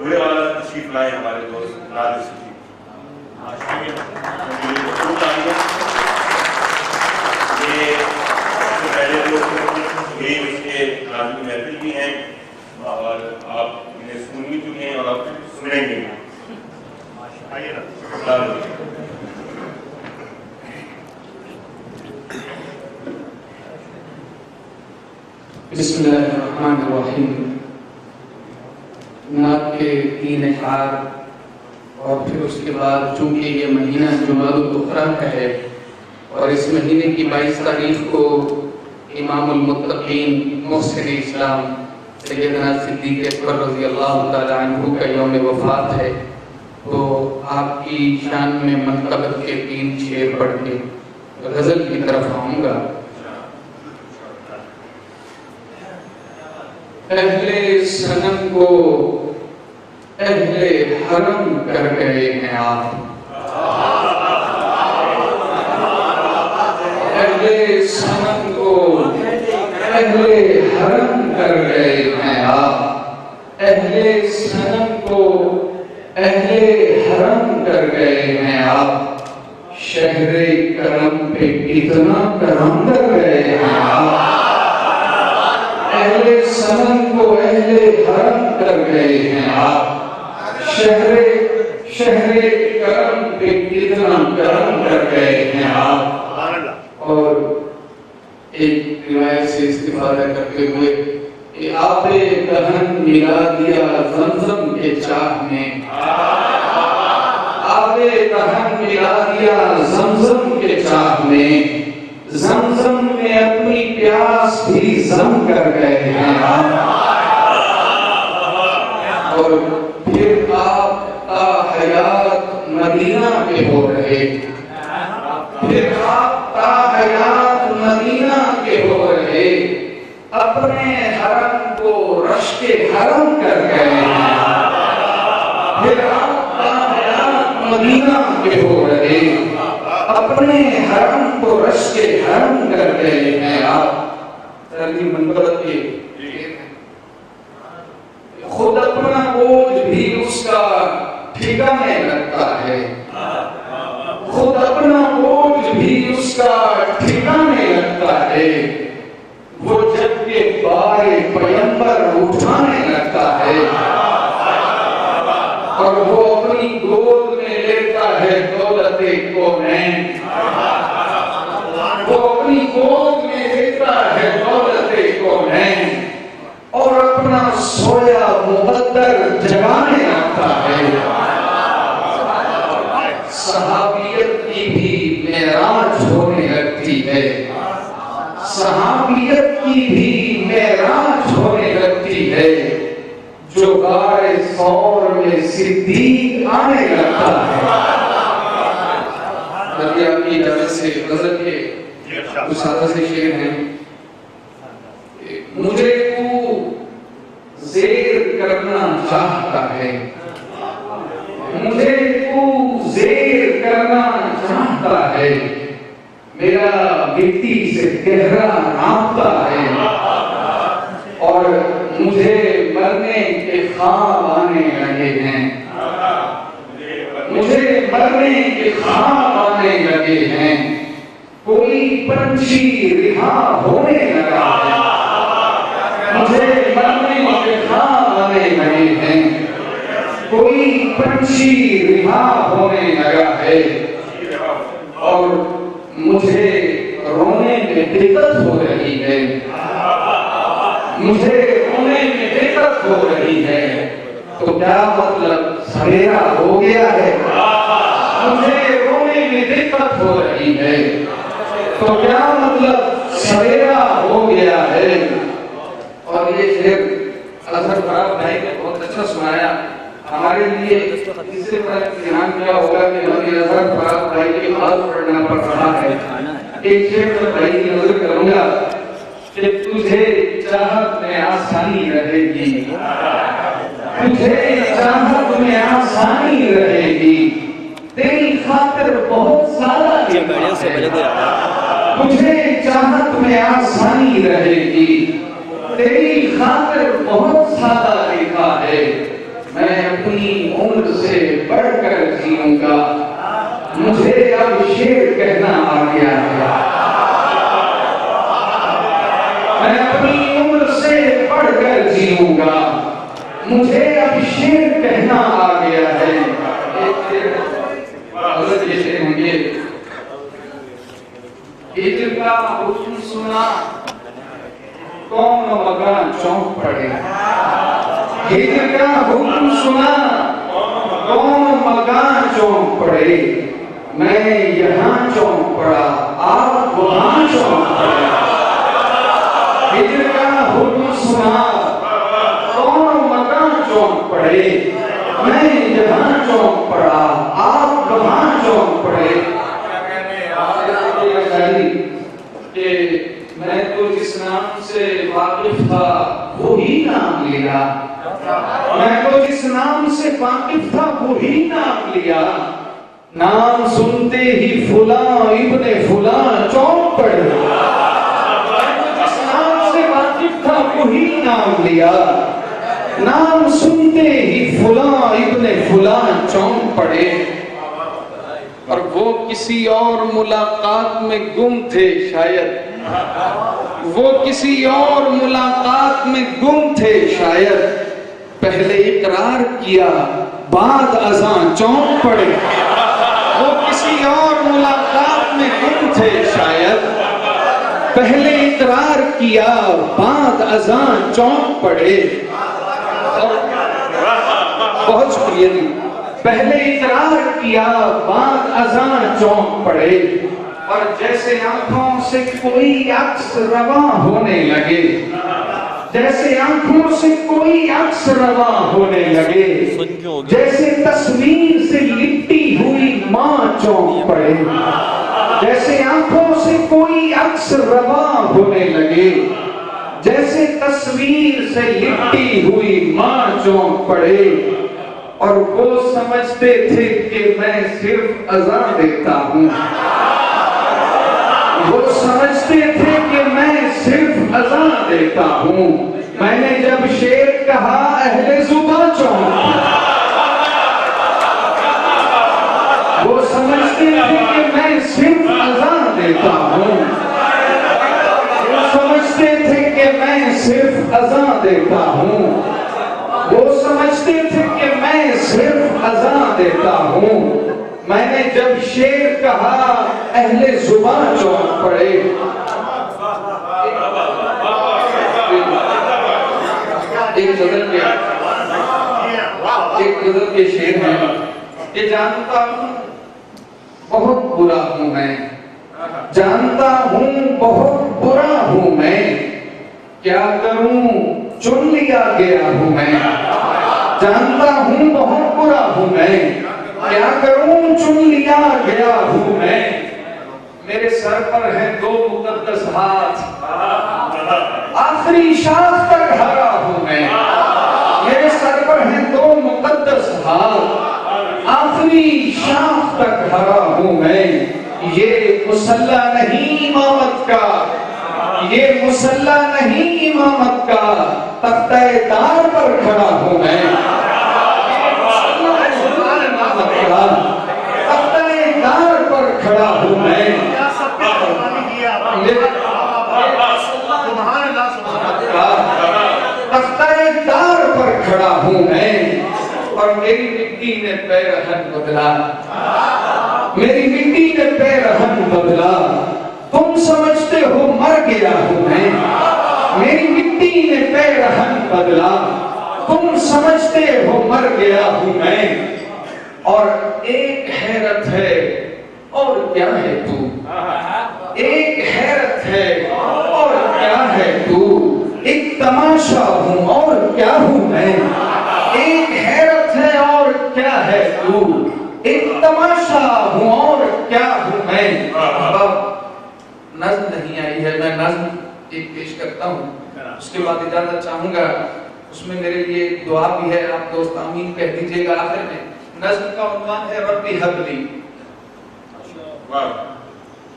بڑے والا تشریف لائے ہمارے دوست نادر صدیق. یہ پہلے لوگ یہ اس کے لازمی محفل بھی ہیں اور آپ انہیں سن بھی چکے ہیں اور آپ سنیں گے. بسم اللہ الرحمن الرحیم. نعت کے 3 اشعار اور پھر اس کے بعد چونکہ یہ مہینہ جمادی الاخری کا ہے اور اس مہینے کی 22 تاریخ کو امام المتقین محسن اسلام سیدنا صدیق اکبر رضی اللہ تعالی عنہ کا یوم وفات ہے، تو آپ کی شان میں منقبت کے 3 شعر پڑھ کے غزل کی طرف آؤں گا. اہل صنم کو اہل حرم کر گئے ہیں آپ، اہل صنم کو اہل حرم کر گئے ہیں آپ، اہل صنم کو اہل حرم کر گئے ہیں آپ، شہر کرم پہ کتنا کرم کر گئے ہیں آپ، اہل صنم کو اہل حرم کر گئے ہیں آپ، شہر کرم پہ کتنا کرم کر گئے ہیں آپ. اور ایک روایت سے استفادہ کرتے ہوئے کہ آپ دہن ملا دیا زمزم کے چاہ میں، آپ دہن ملا دیا زمزم کے چاہ میں، زمزم میں اپنی پیاس بھی زم کر گئے ہیں آپ. اور پھر آپ تا حیات مدینہ پہ ہو رہے، پھر آپ تا حیات مدینہ کے ہو رہے، اپنے حرم کو رشک حرم کر گئے ہیں. پھر آپ تا حیات مدینہ کے ہو رہے، اپنے حرم کو رشک حرم کر گئے ہیں آپ. ترجمہ منقبت کے خود اپنا بوجھ بھی اس کا ٹھکانے لگتا ہے، خود اپنا بوجھ بھی اس کا ٹھکانے لگتا ہے، وہ جب کہ بار پیمبر اٹھانے لگتا ہے، اور وہ اپنی گود میں لیتا ہے دولت کونین، وہ اپنی گود میں لیتا ہے دولت کونین، اور اپنا سویا مقدر جگانے لگتا ہے. صحابیت کی بھی معراج ہونے لگتی ہے، صحابیت کی بھی معراج ہونے لگتی ہے، جو غار ثور میں صدیق آنے لگتا ہے. نبی آپ کی اجازت سے غزل کے کچھ سادہ سے شعر ہیں. مجھے تو زیر کرنا چاہتا ہے، مجھے تو زیر کرنا چاہتا ہے، میرا مٹی سے گہرا رابطہ ہے، اور مجھے مرنے کے خواب آنے لگے ہیں، مجھے مرنے کے خواب آنے لگے ہیں، کوئی پنچھی رہا ہونے لگا ہے، مجھے مرنے کے خواب آنے لگے ہیں، کوئی پنچھی رہا ہونے لگا ہے، اور مجھے رونے میں دقت ہو رہی ہے، مجھے رونے میں دقت ہو رہی ہے، تو کیا مطلب سویرا ہو گیا ہے؟ مجھے رونے میں دقت ہو رہی ہے، تو کیا مطلب سویرا ہو گیا ہے. اور یہ شعر اظہر فراز بھائی نے بہت اچھا سنایا. ہمارے لیے اس سے بڑا امتحان کیا ہوگا کہ ہمیں اظہر فراز بھائی کے خط پڑھنا پڑ رہا ہے. ایک شعر میں بھائی کی نظر کروں گا کہ تجھے چاہت میں آسانی رہے گی، تجھے چاہت میں آسانی رہے گی، تیری خاطر بہت سادہ لکھا ہے، تجھے چاہت میں آسانی رہے گی، تیری خاطر بہت سادہ لکھا ہے، میں اپنی عمر سے بڑھ کر جیوں گا، مجھے اب شعر کہنا آ گیا ہے۔ میں اپنی عمر سے بڑھ کر جیوں گا، مجھے اب شعر کہنا آ گیا ہے۔ حضرت یہ شعر ہوں گے، ہجر کا حکم سنا کون مکان چونک پڑے، ہجر کا حکم سنا کون مکان چونک پڑے، میں یہاں چونک پڑا آپ وہاں چونک پڑے۔ ہجر کا حکم سنا کون مکان چونک پڑے، میں یہاں چونک پڑا آپ وہاں چونک پڑے۔ کہ میں تو جس نام سے واقف تھا وہی نام لیا، میں تو جس نام سے واقف تھا وہی نام لیا، نام سنتے ہی فلاں ابن فلاں چونک پڑے۔ میں تو جس نام سے واقف تھا وہی نام لیا، نام سنتے ہی فلاں ابن فلاں چونک پڑے۔ اور وہ کسی اور ملاقات میں گم تھے شاید، وہ کسی اور ملاقات میں گم تھے شاید، پہلے اقرار کیا بعد اذان چونک پڑے۔ وہ کسی اور ملاقات میں گم تھے شاید، پہلے اقرار کیا بعد اذان چونک پڑے۔ بہت شکریہ جی۔ پہلے اقرار کیا بعد اذان چونک پڑے، اور جیسے آنکھوں سے کوئی عکس رواں ہونے لگے، جیسے آنکھوں سے کوئی عکس رواں ہونے لگے، جیسے تصویر سے لپٹی ہوئی ماں چونک پڑے، جیسے آنکھوں سے کوئی عکس رواں ہونے لگے، جیسے تصویر سے لپٹی ہوئی ماں چونک پڑے۔ اور وہ سمجھتے تھے کہ میں صرف اذان دیتا ہوں، وہ سمجھتے تھے کہ میں صرف اذان دیتا ہوں، میں نے جب شعر کہا اہل زباں چونک، وہ سمجھتے تھے کہ میں صرف اذان دیتا ہوں، وہ سمجھتے تھے کہ میں صرف اذان دیتا ہوں، وہ سمجھتے تھے کہ میں صرف اذان دیتا ہوں، میں نے جب شعر کہا اہل زبان چونک پڑے۔ ایک غزل کے شعر ہیں کہ جانتا ہوں بہت برا ہوں میں، جانتا ہوں بہت برا ہوں میں، کیا کروں چن لیا گیا ہوں میں، جانتا ہوں بہت برا ہوں میں، کیا کروں چن لیا گیا ہوں میں، میرے سر پر ہیں دو مقدس ہاتھ، آخری شاخ تک ہرا ہوں میں، میرے سر پر ہیں دو مقدس ہاتھ، آخری شاخ تک ہرا ہوں میں، یہ مسلح نہیں امامت کا، یہ مسلح نہیں امامت کا، تختہ دار پر کھڑا ہوں میں، یہ مسلح نہیں امامت کا، تختہ دار پر کھڑا ہوں میں، تختہ دار پر کھڑا ہوں میں، اور میری مٹی نے پیرہن بدلا، میری مٹی نے پیرہن بدلا، تم سمجھتے ہو مر گیا ہوں میں، میری مٹی نے پیرہن بدلا، تم سمجھتے ہو مر گیا ہوں میں، اور ایک حیرت ہے اور کیا ہے تو، ایک حیرت ہے اور کیا ہے تو، ایک تماشا ہوں اور کیا ہوں میں، ایک حیرت ہے اور کیا ہے تو، ایک تماشا ہوں اور کیا ہوں میں۔ نظم نہیں آئی ہے، میں نظم ایک پیش کرتا ہوں، اس کے بعد اجازت چاہوں گا، اس میں میرے لیے ایک دعا بھی ہے، آپ دوست آمین کہہ دیجئے گا آخر میں۔ نظم کا عنوان ہے ربی حب لی۔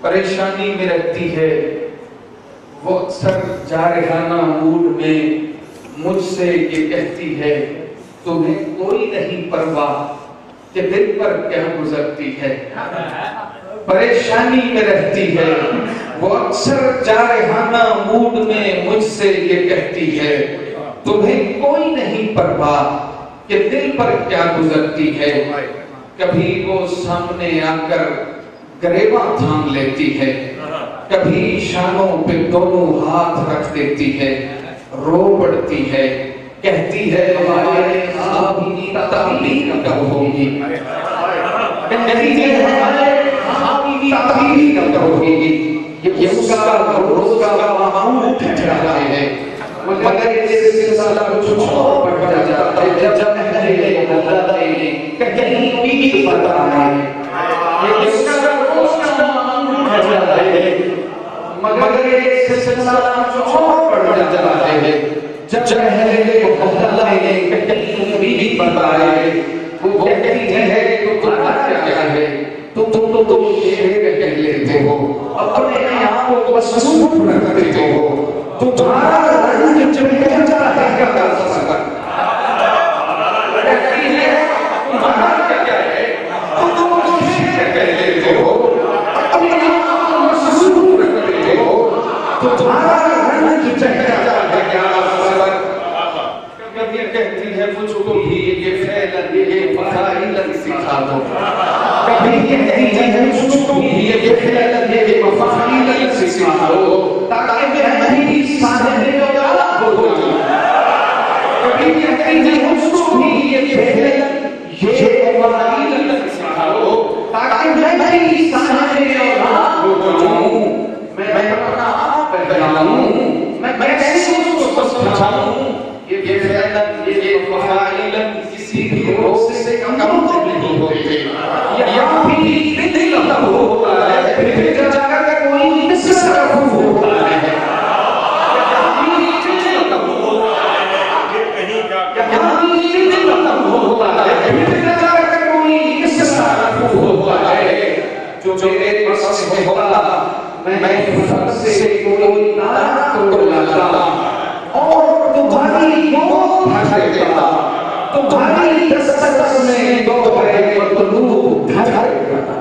پریشانی میں رہتی ہے وہ اکثر جارحانہ موڈ میں مجھ سے یہ کہتی ہے تمہیں کوئی نہیں پرواہ کہ دل پر کیا گزرتی ہے، پریشانی میں رہتی ہے، وہ اکثر جارحانہ موڈ میں مجھ سے یہ کہتی ہے، تمہیں کوئی نہیں پرواہ کہ دل پر کیا گزرتی ہے۔ کبھی وہ سامنے آ کر گریباں تھام لیتی ہے، کبھی شانوں پہ دونوں ہاتھ رکھ دیتی ہے، رو پڑتی ہے، کہتی ہے ہمارے خواب کی تعبیر کب ہوگی، کہتی ہے ہمارے خواب کی تعبیر کب ہوگی۔ یہ اس کا روز کا معمول ٹھہرا ہے، مگر یہ سلسلہ چھوڑ پڑ جاتا ہے جب اہل اللہ کہیں بھی پتا ہے۔ یہ اس کا روز کا معمول ٹھہرا ہے، مگر یہ سلسلہ چھوڑ پڑ جاتا ہے جب اہل اللہ کہیں بھی پتا ہے۔ وہ کہتی ہے تو تمہارا کیا ہے، تم تو شیر کہہ لیتے ہو، اپنے آپ کو مصروف رکھتے ہو، تمہارا رنگ چمکتا ہے کا سفر۔ کہتی ہے تمہارا کیا ہے، تم تو شیر کہہ لیتے ہو، اپنے آپ کو مصروف رکھتے ہو، تمہارا رنگ چمکتا ہے کا سفر۔ کبھی کہتی ہے مجھ کو بھی یہ فعل یہ فعائل سکھا دو، کبھی کہتی ہے مجھ کو بھی یہ فعل یہ فعائل سکھا دو تاکہ میں بھی صاحب جلالہ ہو جاؤں۔ کبھی کہتی ہے مجھ کو بھی یہ فعل یہ فعائل سکھا دو تاکہ میں بھی صاحب جلالہ ہو جاؤں۔ میں اپنا آپ پہچانوں، میں کیسے اس کو سمجھاؤں، یہ فعل یہ فعائل کسی بھی روز سے کم نہیں ہوتے، یا بھی دل ہوتا ہے پھر جا کر کوئی مصرف ہوتا ہے، یا بھی دل ہوتا ہے پھر جا کر کوئی مصرف ہوتا ہے۔ جو میرے پاس ہوتا میں فرق سے کوئی نعرہ کو لاتا اور تمہاری موت بھر دیتا، تمہاری دسترس میں دو مطلوب بھر دیتا۔